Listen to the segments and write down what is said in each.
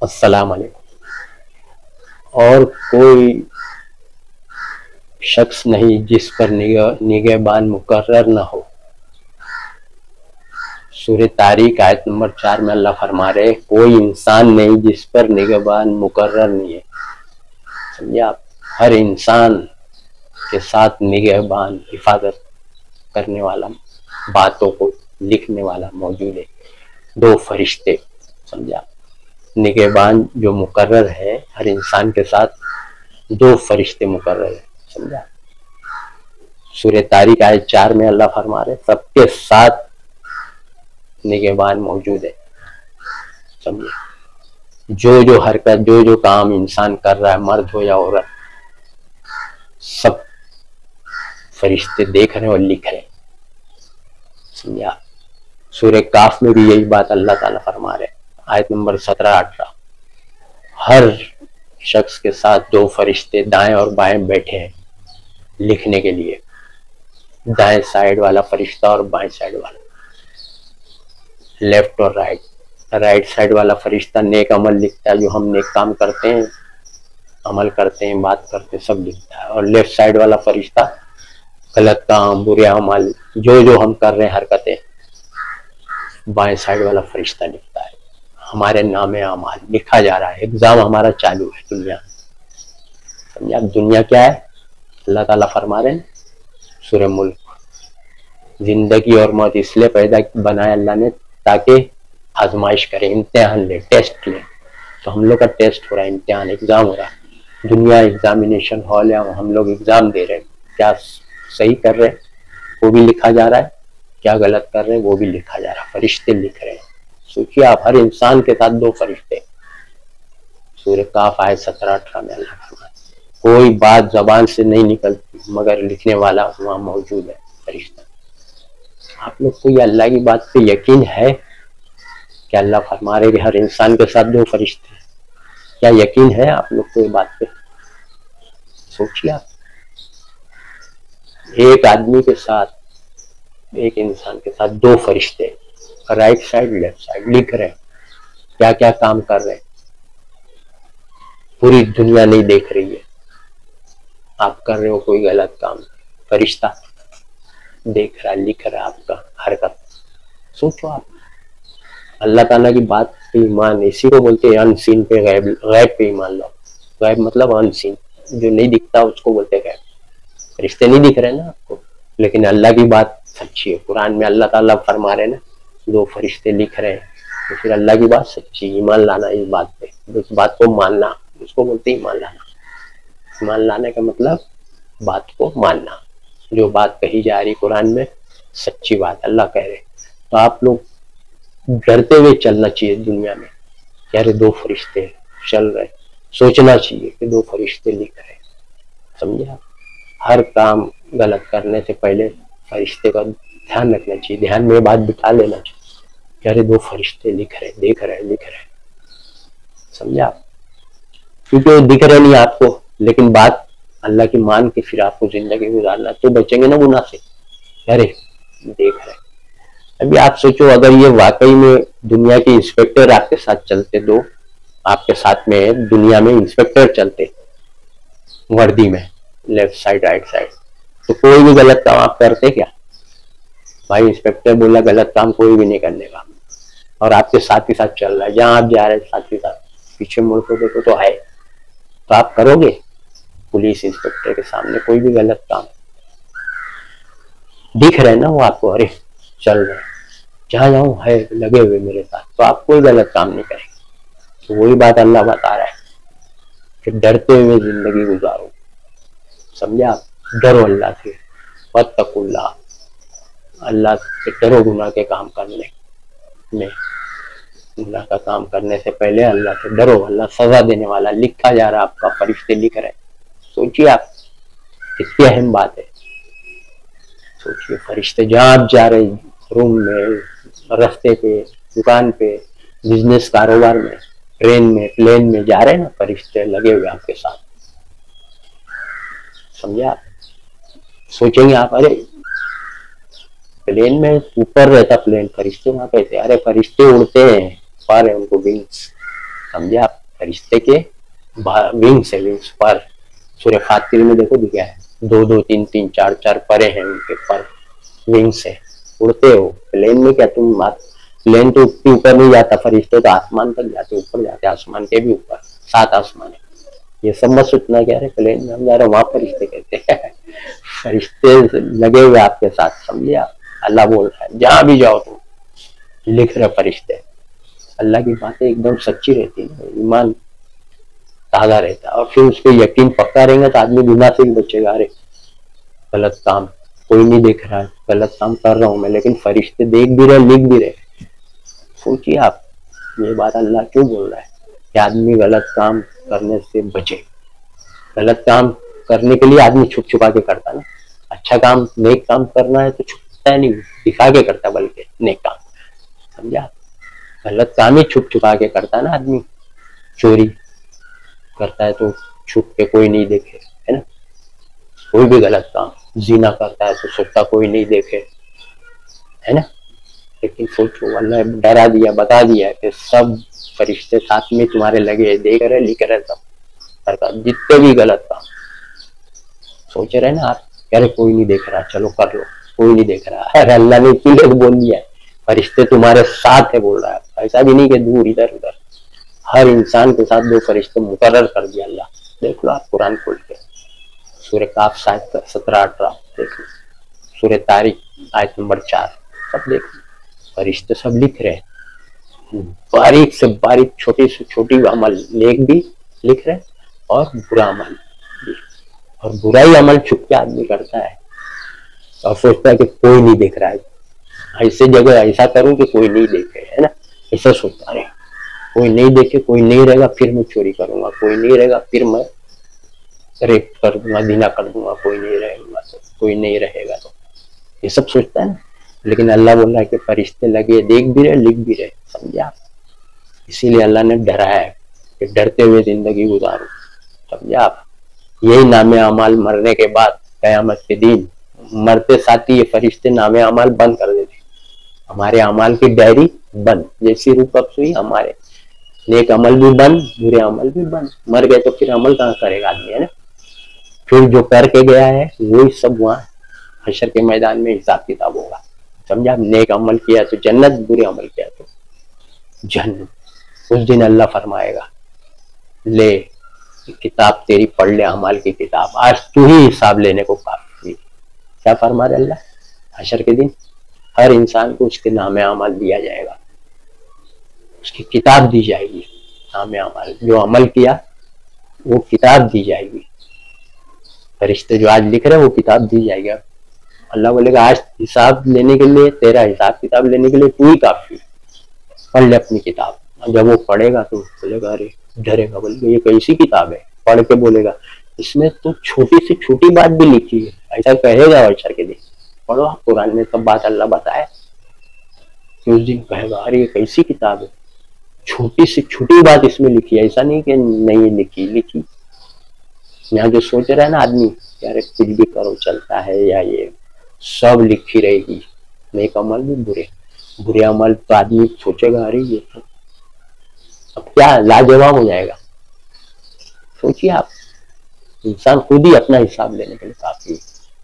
السلام علیکم۔ اور کوئی شخص نہیں جس پر نگہبان مقرر نہ ہو۔ سورہ طارق آیت نمبر 4 میں اللہ فرما رہے کوئی انسان نہیں جس پر نگہبان مقرر نہیں ہے۔ سمجھے آپ، ہر انسان کے ساتھ نگہبان، حفاظت کرنے والا، باتوں کو لکھنے والا موجود ہے، دو فرشتے۔ سمجھا، نگہبان جو مقرر ہے ہر انسان کے ساتھ دو فرشتے مقرر ہے۔ سمجھا، سورہ طارق آیت 4 میں اللہ فرما رہے سب کے ساتھ نگہبان موجود ہے۔ سمجھے، جو حرکت، جو کام انسان کر رہا ہے، مرد ہو یا عورت، سب فرشتے دیکھ رہے ہیں اور لکھ رہے ہیں۔ سمجھا، سورہ کاف میں بھی یہی بات اللہ تعالیٰ فرما رہے آیت نمبر 17-18، ہر شخص کے ساتھ دو فرشتے دائیں اور بائیں بیٹھے ہیں لکھنے کے لیے، دائیں سائیڈ والا فرشتہ اور بائیں سائیڈ والا، لیفٹ اور رائٹ سائیڈ والا فرشتہ نیک عمل لکھتا ہے، جو ہم نیک کام کرتے ہیں، عمل کرتے ہیں، بات کرتے ہیں، سب لکھتا ہے، اور لیفٹ سائیڈ والا فرشتہ غلط کام، برے عمل، جو ہم کر رہے ہیں حرکتیں، بائیں سائیڈ والا فرشتہ لکھتا ہے۔ ہمارے نام اعمال لکھا جا رہا ہے، ایگزام ہمارا چالو ہے دنیا۔ سمجھا، دنیا کیا ہے؟ اللہ تعالیٰ فرما رہے ہیں سورہ ملک، زندگی اور موت اس لیے پیدا بنایا اللہ نے تاکہ آزمائش کرے، امتحان لے، ٹیسٹ لے۔ تو ہم لوگ کا ٹیسٹ ہو رہا ہے، امتحان، ایگزام ہو رہا ہے۔ دنیا ایگزامینیشن ہال ہے، ہم لوگ ایگزام دے رہے ہیں، کیا صحیح کر رہے ہیں وہ بھی لکھا جا رہا ہے، کیا غلط کر رہے ہیں وہ بھی لکھا جا رہا ہے، فرشتے لکھ رہے ہیں۔ سوچیے آپ، ہر انسان کے ساتھ دو فرشتے۔ سورہ کاف آیت 17-18 میں اللہ فرماتا ہے کوئی بات زبان سے نہیں نکلتی مگر لکھنے والا وہاں موجود ہے، فرشتہ۔ آپ لوگ کو یہ اللہ کی بات پہ یقین ہے کہ اللہ فرما رہے کہ ہر انسان کے ساتھ دو فرشتے ہیں؟ کیا یقین ہے آپ لوگ کو یہ بات پہ؟ سوچیے آپ، ایک آدمی کے ساتھ، ایک انسان کے ساتھ دو فرشتے، رائٹ سائڈ لیفٹ سائڈ لکھ رہے ہیں، کیا کیا کام کر رہے ہیں، پوری دنیا نہیں دیکھ رہی ہے، آپ کر رہے ہو کوئی غلط کام، فرشتہ دیکھ رہا ہے، لکھ رہا ہے آپ کا حرکت۔ سوچو آپ، اللہ تعالیٰ کی بات پہ ایمان، اسی کو بولتے ہیں ان سین پہ غیب، غیب پہ ایمان لاؤ۔ غیب مطلب ان سین، جو نہیں دکھتا اس کو بولتے غیب۔ فرشتے نہیں دکھ رہے نا آپ کو، لیکن اللہ کی بات سچی ہے۔ قرآن میں اللہ تعالیٰ فرما رہے نا دو فرشتے لکھ رہے ہیں، تو پھر اللہ کی بات سچی، ایمان لانا اس بات پہ، اس بات کو ماننا، اس کو بولتے ہیں ایمان لانا۔ ایمان لانے کا مطلب بات کو ماننا، جو بات کہی جا رہی قرآن میں سچی بات اللہ کہہ رہے۔ تو آپ لوگ ڈرتے ہوئے چلنا چاہیے دنیا میں، یار دو فرشتے چل رہے، سوچنا چاہیے کہ دو فرشتے لکھ رہے۔ سمجھا، ہر کام غلط کرنے سے پہلے فرشتے کا دھیان رکھنا چاہیے، دھیان میں بات بٹھا لینا چاہیے، یار دو فرشتے لکھ رہے، دیکھ رہے۔ سمجھا، کیونکہ وہ دکھ رہے نہیں آپ کو، لیکن بات اللہ کی مان کے پھر آپ کو زندگی گزارنا، تو بچیں گے نا گناہ سے، ارے دیکھ رہے۔ ابھی آپ سوچو، اگر یہ واقعی میں دنیا کے انسپیکٹر آپ کے ساتھ چلتے، دو آپ کے ساتھ میں دنیا میں انسپیکٹر چلتے وردی میں، لیفٹ سائڈ رائٹ سائڈ، تو کوئی بھی غلط کام آپ کرتے کیا؟ بھائی انسپیکٹر بولا غلط کام کوئی بھی نہیں کرنے کا، اور آپ کے ساتھ ہی ساتھ چل رہا ہے، جہاں آپ جا رہے ہیں ساتھ ہی ساتھ، پیچھے مڑ کو دیکھو تو ہے، تو آپ کرو گے؟ پولیس انسپیکٹر کے سامنے کوئی بھی غلط کام دکھ رہے نا وہ آپ کو، ارے چل رہے، جہاں جاؤں ہے لگے ہوئے میرے ساتھ، تو آپ کوئی غلط کام نہیں کریں گے۔ تو وہی بات اللہ بتا رہا ہے کہ ڈرتے ہوئے زندگی گزارو۔ سمجھا، ڈرو اللہ سے، واتقوا اللہ، اللہ سے ڈرو گناہ کے کام کرنے میں، گناہ کا کام کرنے سے پہلے اللہ سے ڈرو، اللہ سزا دینے والا، لکھا جا رہا آپ کا، فرشتے لکھ رہے۔ سوچیے آپ، کتنی اہم بات ہے۔ سوچیے، فرشتے جہاں آپ جا رہے، روم میں، رستے پہ، دکان پہ، بزنس کاروبار میں، ٹرین میں، پلین میں جا رہے نا، فرشتے لگے ہوئے آپ کے ساتھ۔ سمجھا، سوچیں گے آپ، ارے پلین میں اوپر رہتا پلین، فرشتے وہاں کیسے؟ ارے فرشتے اڑتے ہیں، پا رہے ان کو ونگس، समझे आप, फरिश्ते के विंग्स है, विंग्स पर। सूर्य फातिर में देखो दिखा है, 2-2 3-3 4-4 परे हैं उनके पर, विंग्स है, उड़ते हो। प्लेन में क्या तुम बात, प्लेन तो उतनी ऊपर नहीं जाता, फरिश्ते तो आसमान तक जाते, ऊपर जाते, आसमान के भी ऊपर 7 आसमान है। ये सब मत सोचना क्या है प्लेन में हम जा रहे, वहां फरिश्ते कहते हैं फरिश्ते लगे हुए आपके साथ, समझे आप। अल्लाह बोल रहा है जहां भी जाओ तुम, लिख रहे फरिश्ते। अल्लाह की बातें एकदम सच्ची रहती है, ईमान ताजा रहता है, और फिर उस पर यकीन पक्का रहेगा तो आदमी गुनाह से भी बचेगा। अरे गलत काम कोई नहीं देख रहा है, गलत काम कर रहा हूं मैं, लेकिन फरिश्ते देख भी रहे, लिख भी रहे। सोचिए आप, ये बात अल्लाह क्यों बोल रहा है कि आदमी गलत काम करने से बचे। गलत काम करने के लिए आदमी छुप छुपा के करता ना, अच्छा काम नेक काम करना है तो छुपता नहीं, दिखा के करता, बल्कि नेक काम, समझा। गलत काम ही छुप छुपा के करता है ना आदमी, चोरी करता है तो छुप के कोई नहीं देखे, है ना। कोई भी गलत काम, जीना करता है तो सोचता कोई नहीं देखे, है ना। लेकिन सोचो, अल्लाह डरा दिया, बता दिया कि सब फरिश्ते साथ में तुम्हारे लगे, देख रहे, लिख रहे, सब जितने भी गलत काम। सोच रहे ना आप, अरे कोई नहीं देख रहा, चलो कर लो, कोई नहीं देख रहा। अरे अल्लाह ने इसीलिए बोल दिया है फरिश्ते तुम्हारे साथ है, बोल रहा है। ऐसा भी नहीं कि दूर इधर उधर, हर इंसान के साथ 2 फरिश्ते मुकर्रर कर दिया अल्लाह। देख लो आप कुरान खोल के, सूरह काफ 17-18 देख लो, सूरह तारिक आयत नंबर 4, सब देख लो, फरिश्ते सब लिख रहे हैं, बारीक से बारीक, छोटी से छोटी अमल नेक भी लिख रहे और बुरा अमल भी। और बुराई अमल छुप के आदमी करता है और सोचता है कि कोई नहीं देख रहा है, ऐसे जगह ऐसा करूं कि कोई नहीं देखे, है ना। ऐसा सोचता है, कोई नहीं देखे, कोई नहीं रहेगा फिर मैं चोरी करूंगा, कोई नहीं रहेगा फिर मैं रेप कर दूंगा, जीना कर दूंगा, कोई नहीं रहेगा तो, कोई नहीं रहेगा तो, ये सब सोचता है ना। लेकिन अल्लाह बोल रहा है कि फरिश्ते लगे, देख भी रहे, लिख भी रहे, समझे आप। इसीलिए अल्लाह ने डराया है कि डरते हुए जिंदगी गुजारो, समझे आप। यही नामे अमाल मरने के बाद कयामत के दिन, मरते साथ ही ये फरिश्ते नामे अमाल बंद कर देते, हमारे अमाल की डायरी बंद, जैसी रूह कब्ज़ हुई हमारे नेक अमल भी बंद, बुरे अमल भी बंद। मर गए तो फिर अमल कहाँ करेगा आदमी, है ना। फिर जो करके गया है वही सब वहां हशर के मैदान में हिसाब किताब होगा, समझा। नेक अमल किया तो जन्नत, बुरे अमल किया तो जहन्नम। उस दिन अल्लाह फरमाएगा, ले किताब तेरी पढ़ ले, अमाल की किताब, आज तू ही हिसाब लेने को काफी। क्या फरमा रहे अल्लाह, हशर के दिन हर इंसान को उसके नामे अमल दिया जाएगा, उसकी किताब दी जाएगी, नामे अमल, जो अमल किया वो किताब दी जाएगी। फरिश्ते जो आज लिख रहे हैं वो किताब दी जाएगी। अल्लाह बोलेगा आज हिसाब लेने के लिए, तेरा हिसाब किताब लेने के लिए तू ही काफी, पढ़ ले अपनी किताब। जब वो पढ़ेगा तो बोलेगा, अरे डरेगा, बोलेगा ये कैसी किताब है, पढ़ के बोलेगा इसमें तो छोटी से छोटी बात भी लिखी है, ऐसा कहेगा अशर के दिन। पढ़ो आप कुरान में सब बात अल्लाह बताए, उस दिन कहेगा अरे ये कैसी किताब है, छोटी से छोटी बात इसमें लिखी है, ऐसा नहीं कि नहीं लिखी। यहाँ जो सोच रहा है ना आदमी, यार कुछ भी करो चलता है, या ये सब लिखी रहेगी, नेक अमल भी बुरे अमल, तो आदमी सोचेगा अरे ये तो अब क्या लाजवाब हो जाएगा। सोचिए आप, इंसान खुद ही अपना हिसाब लेने के लिए काफी,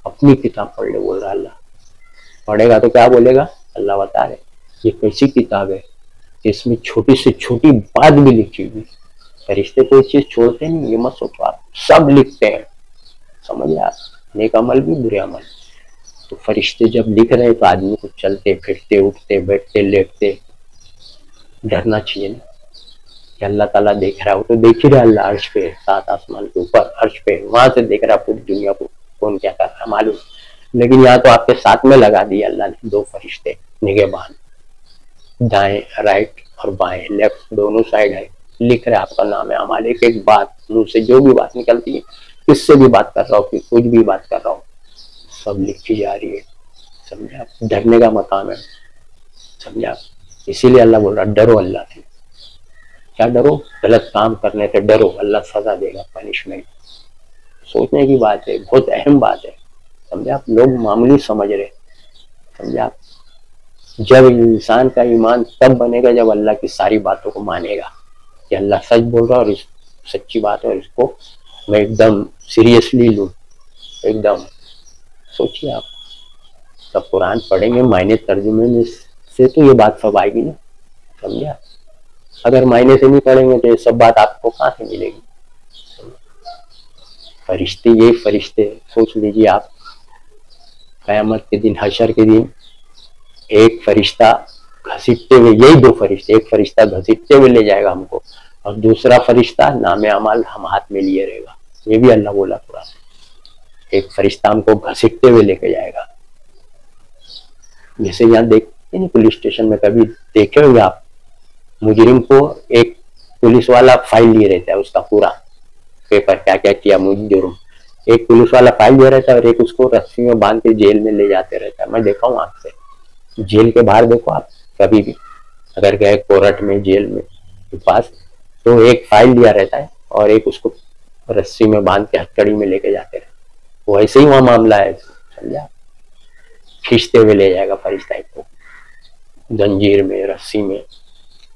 अपनी किताब पढ़ ले बोल रहा अल्लाह। पढ़ेगा तो क्या बोलेगा, अल्लाह बता रहे ये कैसी किताब है, इसमें छोटी से छोटी बात भी लिखी हुई। फरिश्ते कोई चीज छोड़ते नहीं, ये मत सोचो आप, सब लिखते हैं, समझ आप, नेक अमल भी बुरे अमल। तो फरिश्ते जब लिख रहे हैं तो आदमी को चलते फिरते, उठते बैठते, लेटते डरना चाहिए ना कि अल्लाह ताला देख रहा है। वो तो देख ही रहा, अल्लाह अर्श पे, 7 आसमान के ऊपर अर्श पे, वहां से देख रहा पूरी दुनिया को, कौन क्या कर रहा मालूम। लेकिन यहाँ तो आपके साथ में लगा दिया अल्लाह ने 2 फरिश्ते निगहबान, दाएं राइट और बाएं लेफ्ट दोनों साइड है, लिख रहे आपका नाम है अमाल, एक एक बात मुंह से जो भी बात निकलती है, किससे भी बात कर रहा हो कि कुछ भी बात कर रहा हो, सब लिखी जा रही है, समझा। डरने का मकाम है, समझा। इसीलिए अल्लाह बोल रहा डरो अल्लाह से। क्या डरो, गलत काम करने से डरो, अल्लाह सजा देगा, पनिशमेंट। सोचने की बात है, बहुत अहम बात है, समझे आप। लोग मामूली समझ रहे, समझे आप। जब इंसान का ईमान तब बनेगा जब अल्लाह की सारी बातों को मानेगा, कि अल्लाह सच बोल रहा है और सच्ची बात है और इसको मैं एकदम सीरियसली लूँ, एकदम। सोचिए आप, जब कुरान पढ़ेंगे मायने तर्जुमे में से तो ये बात सब आएगी ना, समझा। अगर मायने से नहीं पढ़ेंगे तो ये सब बात आपको कहाँ से मिलेगी। फरिश्ते, ये फरिश्ते सोच लीजिए आप, क़यामत के दिन, हशर के दिन, एक फरिश्ता घसीटते हुए, यही दो फरिश्ते, एक फरिश्ता घसीटते हुए ले जाएगा हमको और दूसरा फरिश्ता नामे अमाल हम हाथ में लिए रहेगा। ये भी अल्लाह बोला कुरान। एक फरिश्ता हमको घसीटते हुए लेके जाएगा। जैसे यहाँ देखते हैं पुलिस स्टेशन में, कभी देखे होंगे आप, मुजरिम को एक पुलिस वाला फाइल लिए रहता है, उसका पूरा पेपर, क्या क्या किया मुजरिम, एक पुलिस वाला फाइल लिए रहता है और एक उसको रस्सी में बांध के जेल में ले जाते रहता है। मैं देखा हूँ आंख से। जेल के बाहर देखो आप, कभी भी अगर गए कोर्ट में, जेल में के पास, तो एक फाइल लिया रहता है और एक उसको रस्सी में बांध के हथकड़ी में लेके जाते रहते। वैसे ही वहां मामला है, समझा। खींचते हुए ले जाएगा फरिश्ता एक को जंजीर में, रस्सी में,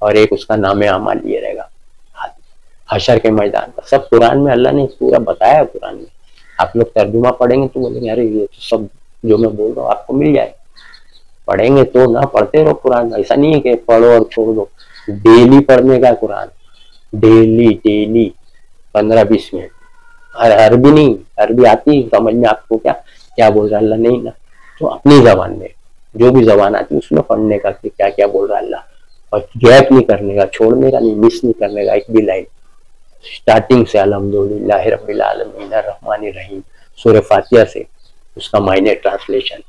और एक उसका नामे अमाल लिए रहेगा हशर के मैदान पर। सब कुरान में अल्लाह ने पूरा बताया है। कुरान में आप लोग तर्जुमा पढ़ेंगे तो बोलेंगे अरे ये तो सब जो मैं बोल रहा हूँ आपको मिल जाए। पढ़ेंगे तो ना, पढ़ते रहो कुरान। ऐसा नहीं है कि पढ़ो और छोड़ दो, डेली पढ़ने का कुरान, डेली 15-20 मिनट। अरबी नहीं, अरबी आती समझ में आपको क्या क्या बोल रहा अल्लाह, नहीं ना, तो अपनी जबान में जो भी जबान आती है उसमें पढ़ने का कि क्या क्या बोल रहा अल्लाह, और गैप नहीं करने का, छोड़ने का नहीं, मिस नहीं करने का एक भी लाइन। स्टार्टिंग से अल्हम्दुलिल्लाह रब्बिल आलमीन अर्रहमानिर रहीम सूरह फातिहा से उसका मायने ट्रांसलेशन,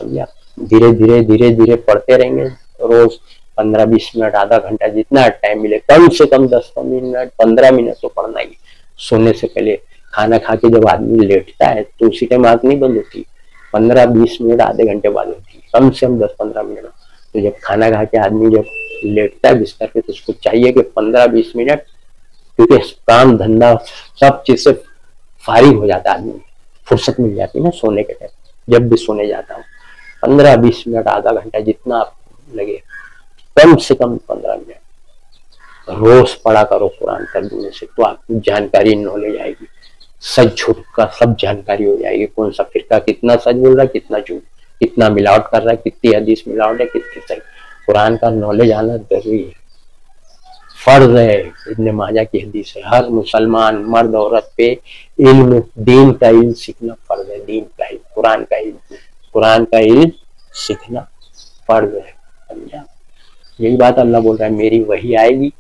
समझा। धीरे धीरे धीरे धीरे पढ़ते रहेंगे रोज 15-20 मिनट, आधा घंटा, जितना टाइम मिले, कम से कम 10 मिनट 15 मिनट तो पढ़ना ही। सोने से पहले, खाना खा के जब आदमी लेटता है तो उसी टाइम आंख नहीं बंद होती, 15-20 मिनट, आधे घंटे बाद होती है, कम से कम 10-15 मिनट। तो जब खाना खा के आदमी जब लेटता है बिस्तर पे तो उसको चाहिए कि 15-20 मिनट, क्योंकि काम धंधा सब चीज से फारिग हो जाता है आदमी, फुर्सत मिल जाती है ना सोने के टाइम। जब भी सोने जाता हूँ 15-20 मिनट, आधा घंटा, जितना आप लगे, कम से कम 15 मिनट रोज पढ़ा करो कुरान तर्जुमे से, तो आपको जानकारी, नॉलेज आएगी। सच झूठ का सब जानकारी हो जाएगी। कौन सा फिरका कितना सच बोल रहा है, कितना झूठ, कितना मिलावट कर रहा है, कितनी हदीस मिलावट है, कितनी सही। कुरान का नॉलेज आना जरूरी है, फर्ज है। इब्न माजा की हदीस है, हर मुसलमान मर्द औरत पे इल्म, दीन का इल्म सीखना फर्ज है। दीन का इल्म, कुरान का इल्म, कुरान का इल्म सीखना फर्ज है, समझा। यही बात अल्लाह बोल रहा है, मेरी वही आएगी,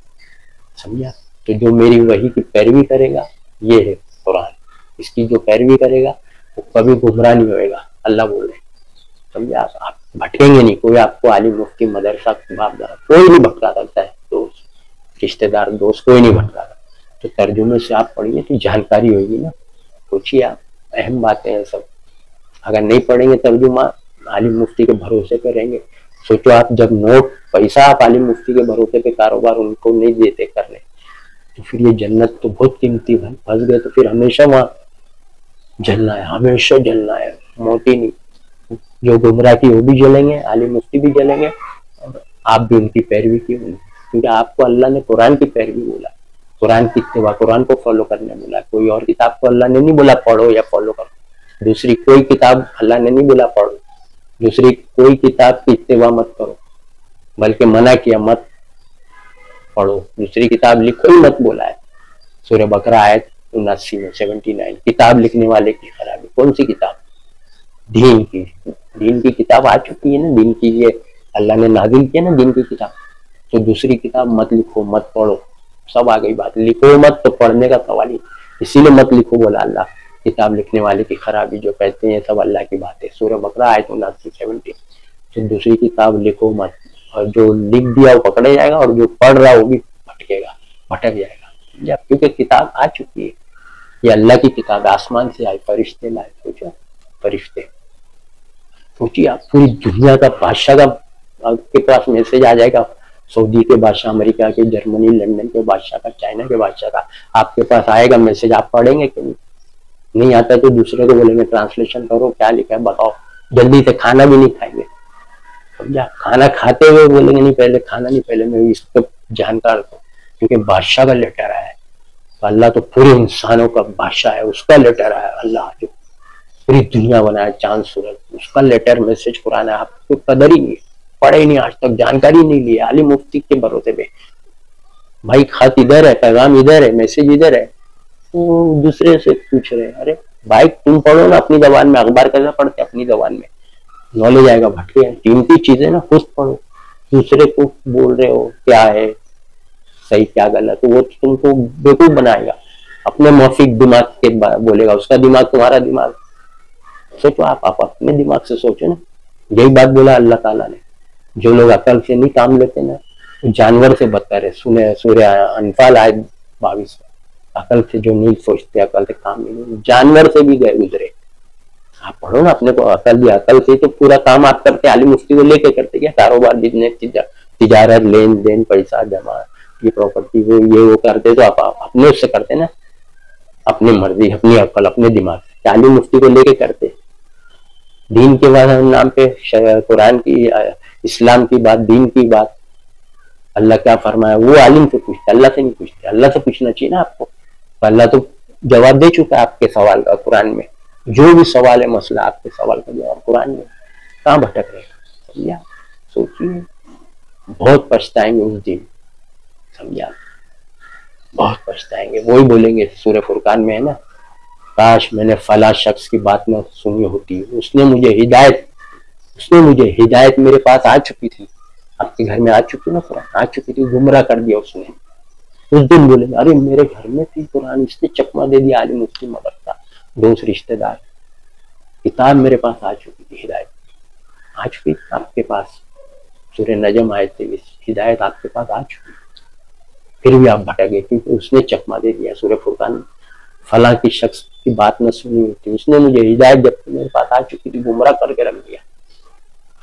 समझा। तो जो मेरी वही की पैरवी करेगा, ये है कुरान, इसकी जो पैरवी करेगा वो कभी गुमराह नहीं होएगा, अल्लाह बोल रहे, समझा। आप भटकेंगे नहीं। कोई आपको आलिम, मुफ्ती, मदरसा, बाप दादा कोई नहीं भटका सकता है, दोस्त, रिश्तेदार, दोस्त कोई नहीं भटका। तो तर्जुमे से आप पढ़िए तो जानकारी होगी ना। सोचिए आप, अहम बातें हैं सब। अगर नहीं पढ़ेंगे तर्जुमा, आलिम मुफ्ती के भरोसे पे रहेंगे। सोचो आप, जब नोट पैसा आप आलिम मुफ्ती के भरोसे पे कारोबार उनको नहीं देते करने, तो फिर ये जन्नत तो बहुत कीमती भाई, फंस गए तो फिर हमेशा वहां जलना है, हमेशा जलना है, मोटी नहीं। जो गुमराह की वो भी जलेंगे, आलिम मुफ्ती भी जलेंगे, और आप भी उनकी पैरवी की, क्योंकि आपको अल्लाह ने कुरान की पैरवी बोला, कुरान की इत्तिबा, कुरान को फॉलो करने बोला। कोई और किताब को अल्लाह ने नहीं बोला पढ़ो या फॉलो करो। दूसरी कोई किताब अल्लाह ने नहीं बोला पढ़ो, दूसरी कोई किताब की इत्तिबा मत करो, बल्कि मना किया मत पढ़ो। दूसरी किताब लिखो ही मत बोला है। सूरह बकरा आयत 79 में 79। किताब लिखने वाले की खराबी। कौन सी किताब? दीन की। दीन की किताब आ चुकी है ना, दीन की, ये अल्लाह ने नाजिल किया ना दीन की किताब। तो दूसरी किताब मत लिखो, मत पढ़ो, सब आ गई बात। लिखो मत तो पढ़ने का सवाल ही, इसीलिए मत लिखो बोला अल्लाह। किताब लिखने वाले की खराबी जो कहते हैं सब अल्लाह की बात है। सूरह बकरा आयत 79 70। तो दूसरी किताब लिखो मत, और जो लिख दिया वो पकड़े जाएगा, और जो पढ़ रहा वो भी भटकेगा, भटक जाएगा। क्योंकि किताब आ चुकी है, ये अल्लाह की किताब, आसमान से आई, फरिश्ते लाए। सोचो, फरिश्ते, सोचिए आप, पूरी दुनिया का बादशाह का आपके पास मैसेज आ जाएगा, सऊदी के बादशाह, अमेरिका के, जर्मनी, लंदन के बादशाह का, चाइना के बादशाह का, आपके पास आएगा मैसेज। आप पढ़ेंगे क्यों? नहीं आता तो दूसरे को बोलेंगे ट्रांसलेशन करो, क्या लिखा है बताओ, जल्दी से। खाना भी नहीं खाएंगे, समझा। खाना खाते हुए बोलेंगे नहीं पहले खाना नहीं, पहले मैं इसको जानकार को کیونکہ بادشاہ کا لیٹر آیا ہے. تو اللہ تو پورے انسانوں کا بادشاہ ہے, اس کا لیٹر آیا. اللہ جو پوری دنیا بنایا, چاند سورج, اس کا لیٹر میسج قرآن ہے. آپ کو قدر ہی نہیں, پڑھے ہی نہیں, آج تک جانکاری نہیں لی, عالم مفتی کے بھروسے پہ. بھائی خط ادھر ہے, پیغام ادھر ہے, میسج ادھر ہے, تو دوسرے سے پوچھ رہے ہیں. ارے بھائی تم پڑھو نا اپنی زبان میں, اخبار کیسا پڑھتے اپنی زبان میں, نالج آئے گا. بھٹکے ہیں قیمتی چیزیں نا, خود پڑھو. دوسرے کو بول رہے ہو کیا ہے صحیح کیا غلط, وہ تم کو بیوقوف بنائے گا. اپنے موافق دماغ کے بولے گا, اس کا دماغ تمہارا دماغ. سوچو آپ اپنے دماغ سے سوچو نا. یہی بات بولا اللہ تعالیٰ نے. جو لوگ عقل سے نہیں کام لیتے نا, جانور سے بدتر ہے. سنے سورہ انفال آیت 22. عقل سے جو نہیں سوچتے, عقل سے کام نہیں, جانور سے بھی گئے گزرے. آپ پڑھو نا, اپنے کو عقل دی, عقل سے تو پورا کام آپ کرتے. عالم مفتی کو لے کے کرتے کیا, کاروبار بزنس تجارت لین دین پیسہ جمع یہ پراپرٹی وہ کرتے, تو آپ اپنے اس سے کرتے نا, اپنی مرضی اپنی عقل اپنے دماغ سے. عالم مفتی کو لے کے کرتے. دین کے بعد نام پہ قرآن کی اسلام کی بات, دین کی بات, اللہ کیا فرمایا وہ عالم سے پوچھتے, اللہ سے نہیں پوچھتے. اللہ سے پوچھنا چاہیے نا آپ کو. اللہ تو جواب دے چکا ہے آپ کے سوال کا قرآن میں. جو بھی سوال ہے مسئلہ, آپ کے سوال کا جواب قرآن میں. کہاں بھٹک رہے ہیں؟ سمجھا, سوچیے. بہت پچھتائیں گے اس دن, سمجھا, بہت پچھتائیں گے. وہی بولیں گے سورہ فرقان میں ہے نا, کاش میں نے فلاں شخص کی بات نہ سنی ہوتی, اس نے مجھے ہدایت میرے پاس آ چکی تھی. آپ کے گھر میں آ چکی نا قرآن, آ چکی تھی, گمراہ کر دیا اس نے. اس دن بولے گا ارے میرے گھر میں تھی قرآن, اس نے چکما دے دیا عالم مفتی مدد کا, دوست رشتہ دار. کتاب میرے پاس آ چکی تھی, ہدایت آ چکی تھی آپ کے پاس. سورہ نجم آیت 23, ہدایت آپ کے پاس آ چکی, پھر بھی آپ بھٹک گئے کیونکہ اس نے چکما دے دیا. سورہ فرقان, فلاں کی شخص کی بات نہ سنی ہوتی, اس نے مجھے ہدایت جب میرے پاس آ چکی تھی گمراہ کر کے رکھ دیا.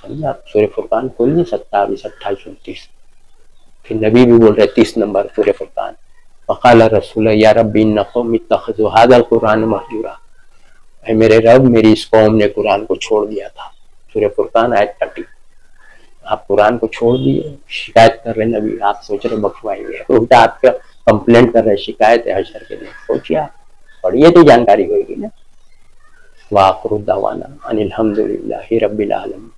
سمجھا, سورہ فرقان کھول نہیں, 27, 28, 29. پھر نبی بھی بول رہے 30 نمبر سورہ فرقان, وقال رسول یا رب ان قوم اتخذوا هذا القرآن مہجورا. اے میرے رب, میری اس قوم نے قرآن کو چھوڑ دیا تھا. سورہ فرقان آیت 30. آپ قرآن کو چھوڑ دیے, شکایت کر رہے نبی, آپ سوچ رہے بخشوائیں گے, الٹا آپ کا کمپلینٹ کر رہے, شکایت ہے حشر کے لیے. سوچیے آپ پڑھیے تو جانکاری ہوئے گی نا. وآخر دعوانا ان الحمد للہ رب العالمین.